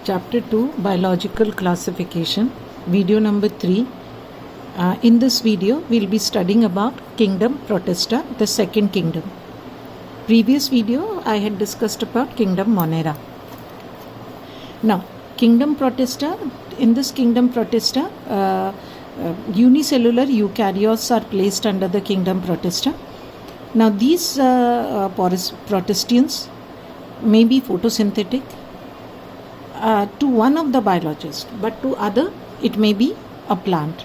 Chapter 2 Biological Classification, video number 3. In this video, we'll be studying about Kingdom Protista, the second kingdom. Previous video, I had discussed about Kingdom Monera. Now, Kingdom Protista, in this Kingdom Protista, unicellular eukaryotes are placed under the Kingdom Protista. Now, these protistians may be photosynthetic to one of the biologists, but to other it may be a plant.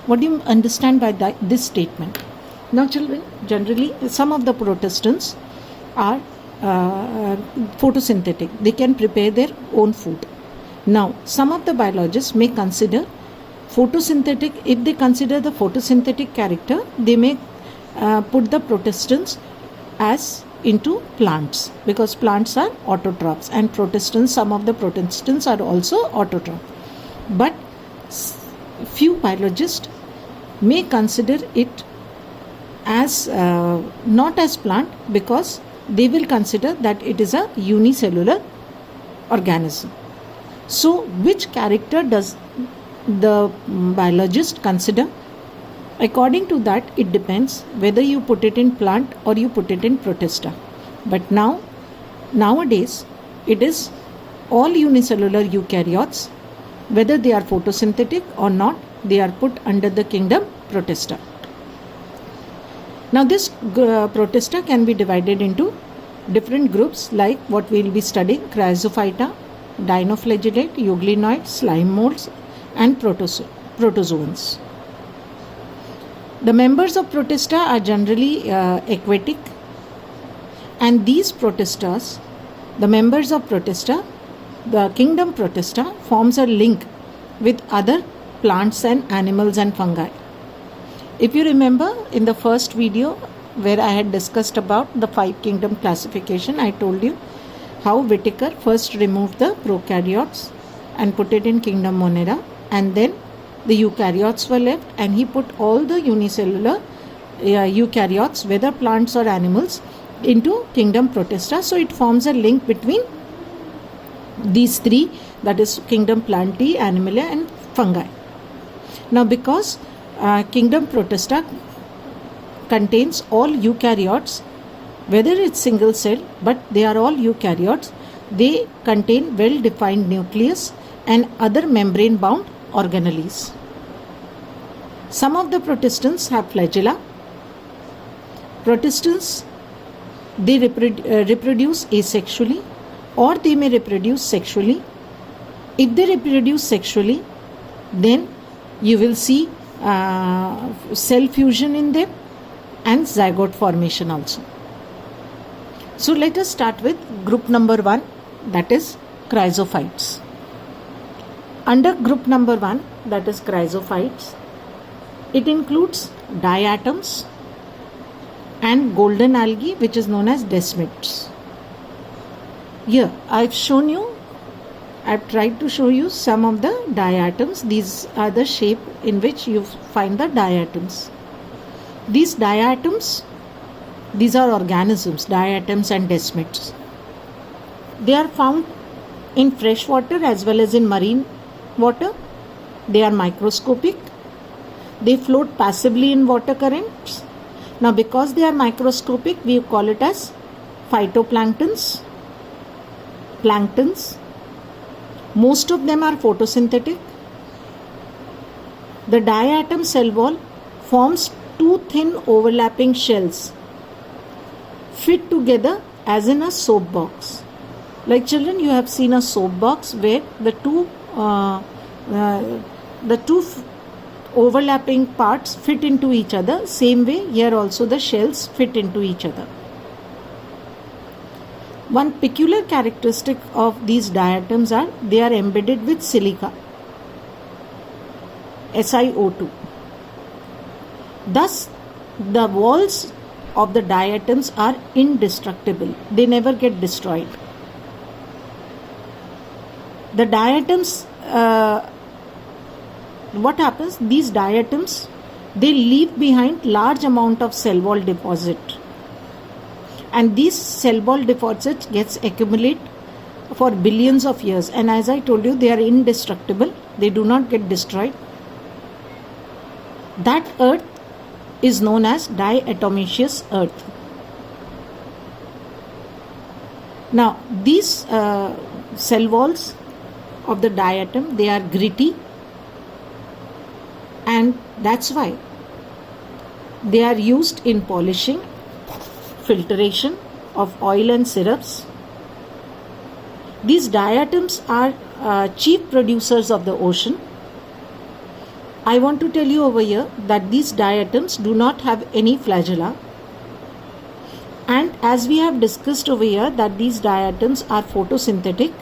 What do you understand by this statement? Now children, generally some of the protistans are photosynthetic. They can prepare their own food. Now some of the biologists may consider photosynthetic. If they consider the photosynthetic character, they may put the protistans as into plants, because plants are autotrophs, and protistans, some of the protistans are also autotroph. But few biologists may consider it as not as plant, because they will consider that it is a unicellular organism. So which character does the biologist consider? According to that, it depends whether you put it in plant or you put it in protista. But nowadays, it is all unicellular eukaryotes, whether they are photosynthetic or not, they are put under the kingdom protista. Now, this protista can be divided into different groups, like what we will be studying: Chrysophyta, Dinoflagellate, Euglenoids, slime molds, and protozoans. The members of protista are generally aquatic, and these protistas, the members of protista, the kingdom protista, forms a link with other plants and animals and fungi. If you remember in the first video where I had discussed about the 5 kingdom classification, I told you how Whittaker first removed the prokaryotes and put it in kingdom Monera, and then the eukaryotes were left, and he put all the unicellular eukaryotes, whether plants or animals, into kingdom protista. So it forms a link between these three, that is kingdom Plantae, Animalia, and fungi. Now, because kingdom protista contains all eukaryotes, whether it's single cell, but they are all eukaryotes, they contain well defined nucleus and other membrane bound organelles. Some of the protistans have flagella. Protistans, they reproduce asexually, or they may reproduce sexually. If they reproduce sexually, then you will see cell fusion in them and zygote formation also. So let us start with group number 1, that is chrysophytes. Under group number 1, that is chrysophytes, it includes diatoms and golden algae, which is known as desmids. Here I've tried to show you some of the diatoms. These are the shape in which you find the diatoms. These diatoms, these are organisms, diatoms and desmids. They are found in fresh water as well as in marine water. They are microscopic. They float passively in water currents. Now, because they are microscopic, we call it as phytoplanktons, planktons. Most of them are photosynthetic. The diatom cell wall forms 2 thin overlapping shells fit together as in a soap box. Like children, you have seen a soap box where the two overlapping parts fit into each other. Same way, here also the shells fit into each other. One peculiar characteristic of these diatoms are they are embedded with silica, SiO2. Thus, the walls of the diatoms are indestructible. They never get destroyed. The diatoms, what happens? These diatoms, they leave behind large amount of cell wall deposit, and these cell wall deposits gets accumulate for billions of years, and as I told you, they are indestructible, they do not get destroyed. That earth is known as diatomaceous earth. Now these cell walls of the diatom, they are gritty, and that's why they are used in polishing, filtration of oil and syrups. These diatoms are chief producers of the ocean. I want to tell you over here that these diatoms do not have any flagella, and as we have discussed over here that these diatoms are photosynthetic.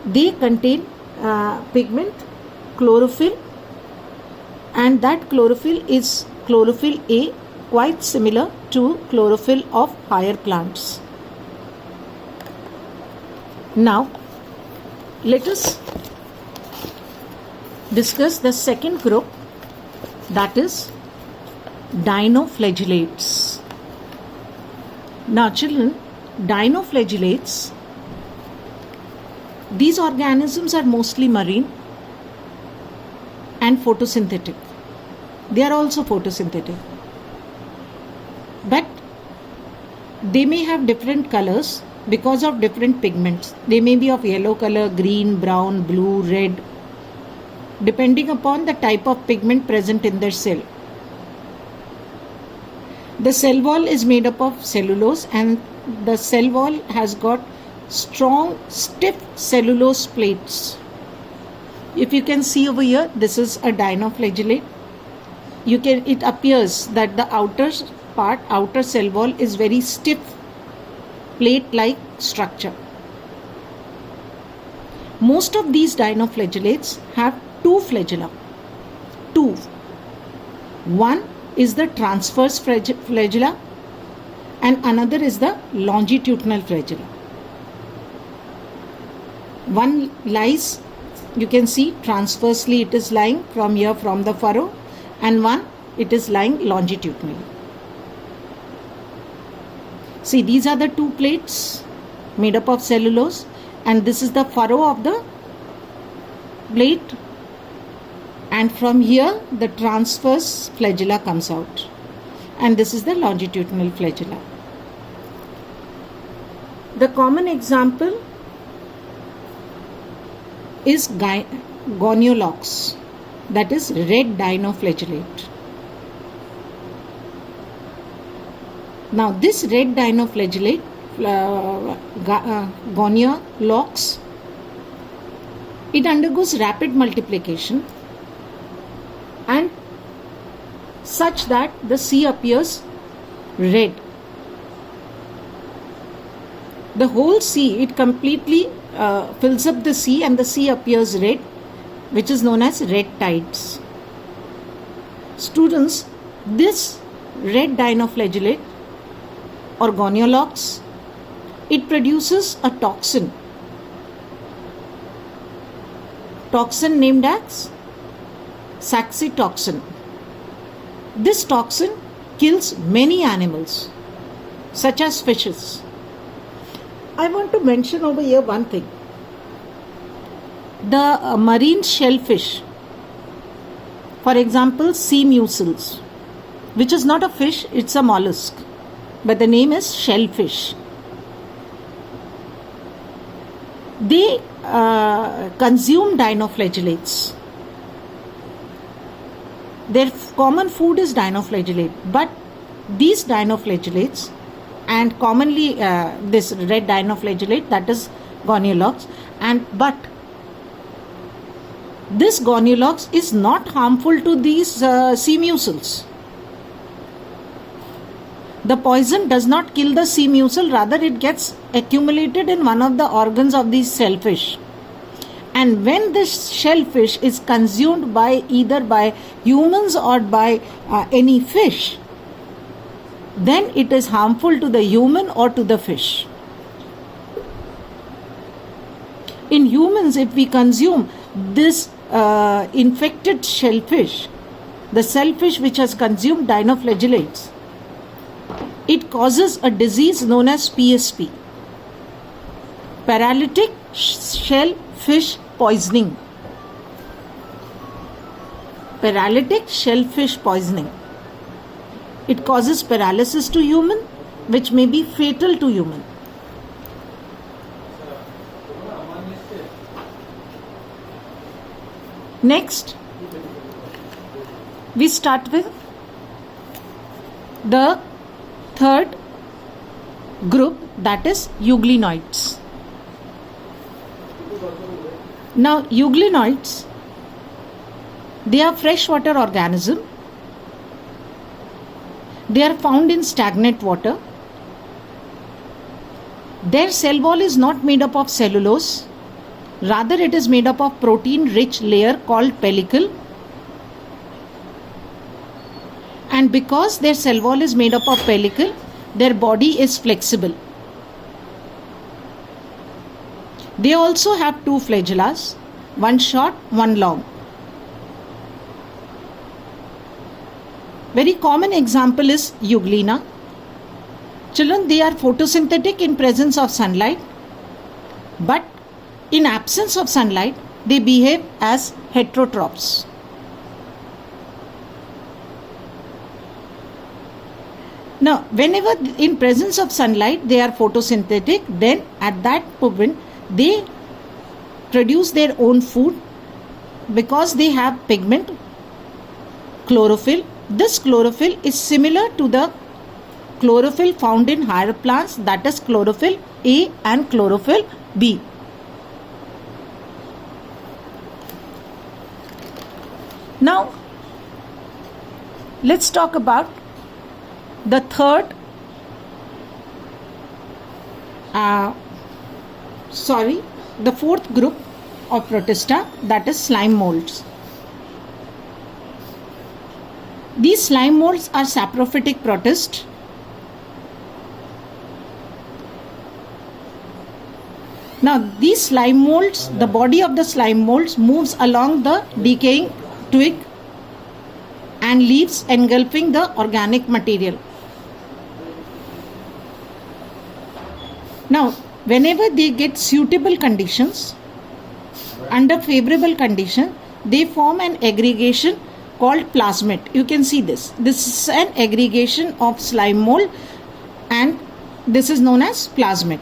They contain pigment, chlorophyll, and that chlorophyll is chlorophyll A, quite similar to chlorophyll of higher plants. Now let us discuss the second group, that is dinoflagellates. Now children, dinoflagellates, these organisms are mostly marine and photosynthetic. They are also photosynthetic, but they may have different colors because of different pigments. They may be of yellow color, green, brown, blue, red, depending upon the type of pigment present in their cell. The cell wall is made up of cellulose, and the cell wall has got strong, stiff cellulose plates. If you can see over here, this is a dinoflagellate. It appears that the outer cell wall is very stiff, plate-like structure. Most of these dinoflagellates have two flagella. One is the transverse flagella and another is the longitudinal flagella. One lies, you can see transversely, it is lying from here, from the furrow, and one it is lying longitudinally. See, these are the two plates made up of cellulose, and this is the furrow of the plate, and from here the transverse flagella comes out, and this is the longitudinal flagella. The common example is goniolox, that is red dinoflagellate. Now this red dinoflagellate, goniolox, it undergoes rapid multiplication and such that the sea appears red. The whole sea, it completely fills up the sea, and the sea appears red, which is known as red tides. Students, this red dinoflagellate or goniolox, it produces a toxin named as saxitoxin. This toxin kills many animals such as fishes. I want to mention over here one thing. The marine shellfish, for example sea mussels, which is not a fish, it's a mollusk, but the name is shellfish. They consume dinoflagellates. Their common food is dinoflagellate, but these dinoflagellates, and commonly this red dinoflagellate, that is goniolox, but this goniolox is not harmful to these sea mussels. The poison does not kill the sea mussel, rather it gets accumulated in one of the organs of these shellfish. And when this shellfish is consumed by either by humans or by any fish, then it is harmful to the human or to the fish. In humans, if we consume this infected shellfish, the shellfish which has consumed dinoflagellates, it causes a disease known as PSP. Paralytic shellfish poisoning. Paralytic shellfish poisoning. It causes paralysis to human, which may be fatal to human. Next, we start with the third group, that is euglenoids. Now, euglenoids, they are freshwater organisms. They are found in stagnant water. Their cell wall is not made up of cellulose. Rather, it is made up of protein-rich layer called pellicle. And because their cell wall is made up of pellicle, their body is flexible. They also have two flagellas, one short, one long. Very common example is euglena. Children, they are photosynthetic in presence of sunlight, but in absence of sunlight, they behave as heterotrophs. Now, whenever in presence of sunlight they are photosynthetic, then at that moment they produce their own food because they have pigment, chlorophyll. This chlorophyll is similar to the chlorophyll found in higher plants, that is chlorophyll A and chlorophyll B. Now, let's talk about the fourth group of Protista, that is slime molds. These slime molds are saprophytic protists. Now, these slime molds, the body of the slime molds moves along the decaying twig and leaves engulfing the organic material. Now, whenever they get suitable conditions, under favorable condition, they form an aggregation called plasmid. You can see this. This is an aggregation of slime mold and this is known as plasmid,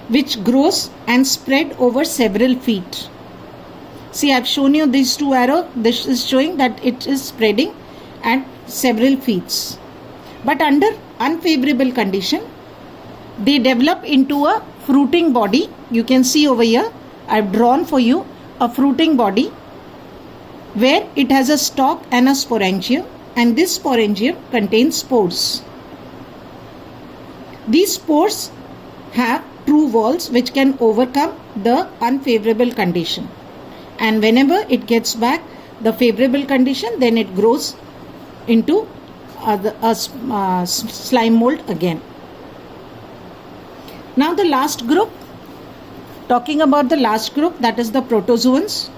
which grows and spread over several feet. See, I have shown you these two arrows. This is showing that it is spreading at several feet. But under unfavorable condition, they develop into a fruiting body. You can see over here, I have drawn for you a fruiting body where it has a stalk and a sporangium, and this sporangium contains spores. These spores have true walls which can overcome the unfavorable condition, and whenever it gets back the favorable condition, then it grows into a slime mold again. Now the last group, talking about the last group, that is the protozoans.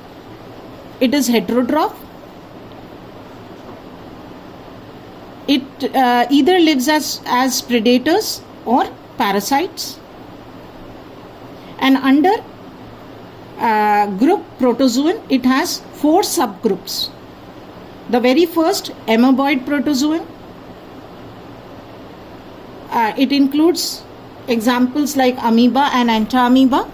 It is heterotroph. It either lives as predators or parasites. And under group protozoan, it has 4 subgroups. The very first, amoeboid protozoan. It includes examples like amoeba and entamoeba.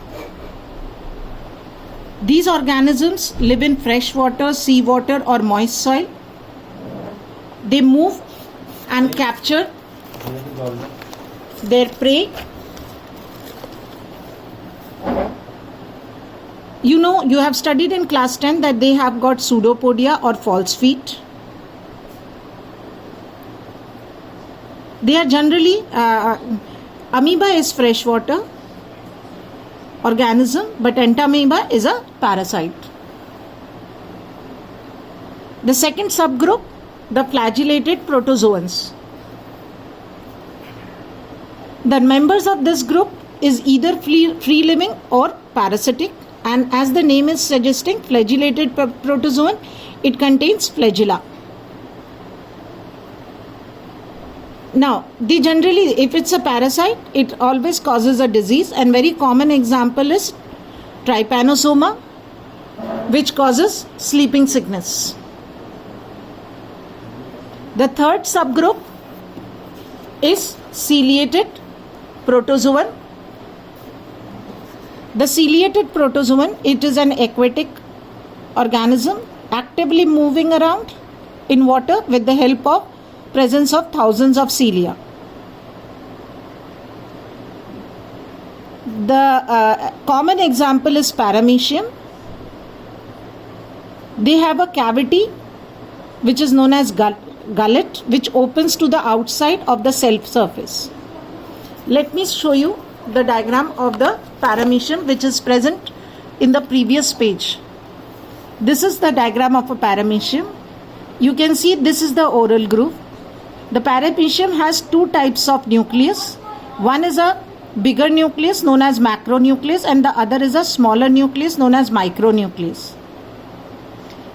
These organisms live in fresh water, sea water or moist soil. They move and capture their prey. You know, you have studied in class 10 that they have got pseudopodia or false feet. They are generally, amoeba is freshwater organism, but entamoeba is a parasite. The second subgroup, the flagellated protozoans. The members of this group is either free living or parasitic, and as the name is suggesting, flagellated protozoan, it contains flagella. Now, if it's a parasite, it always causes a disease, and very common example is trypanosoma, which causes sleeping sickness. The third subgroup is ciliated protozoan. The ciliated protozoan, it is an aquatic organism actively moving around in water with the help of presence of thousands of cilia. The common example is paramecium. They have a cavity which is known as gullet, which opens to the outside of the cell surface. Let me show you the diagram of the paramecium, which is present in the previous page. This is the diagram of a paramecium. You can see this is the oral groove. The paramecium has two types of nucleus. One is a bigger nucleus known as macronucleus, and the other is a smaller nucleus known as micronucleus.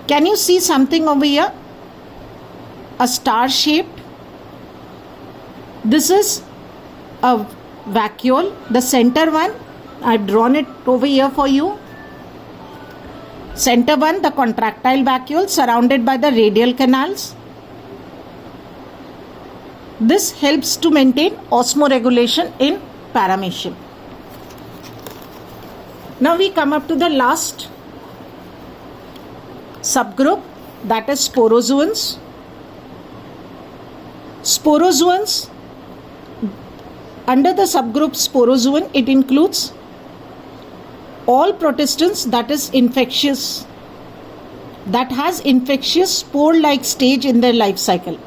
Can you see something over here? A star shaped. This is a vacuole. The center one, I've drawn it over here for you. Center one, the contractile vacuole surrounded by the radial canals. This helps to maintain osmoregulation in paramecium. Now we come up to the last subgroup, that is sporozoans. Sporozoans, under the subgroup sporozoan, it includes all protistans that is infectious, that has infectious spore-like stage in their life cycle.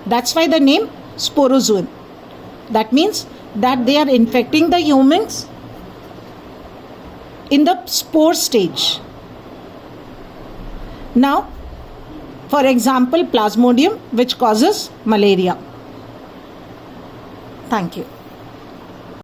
That's why the name sporozoan. That means that they are infecting the humans in the spore stage. Now, for example, Plasmodium, which causes malaria. Thank you.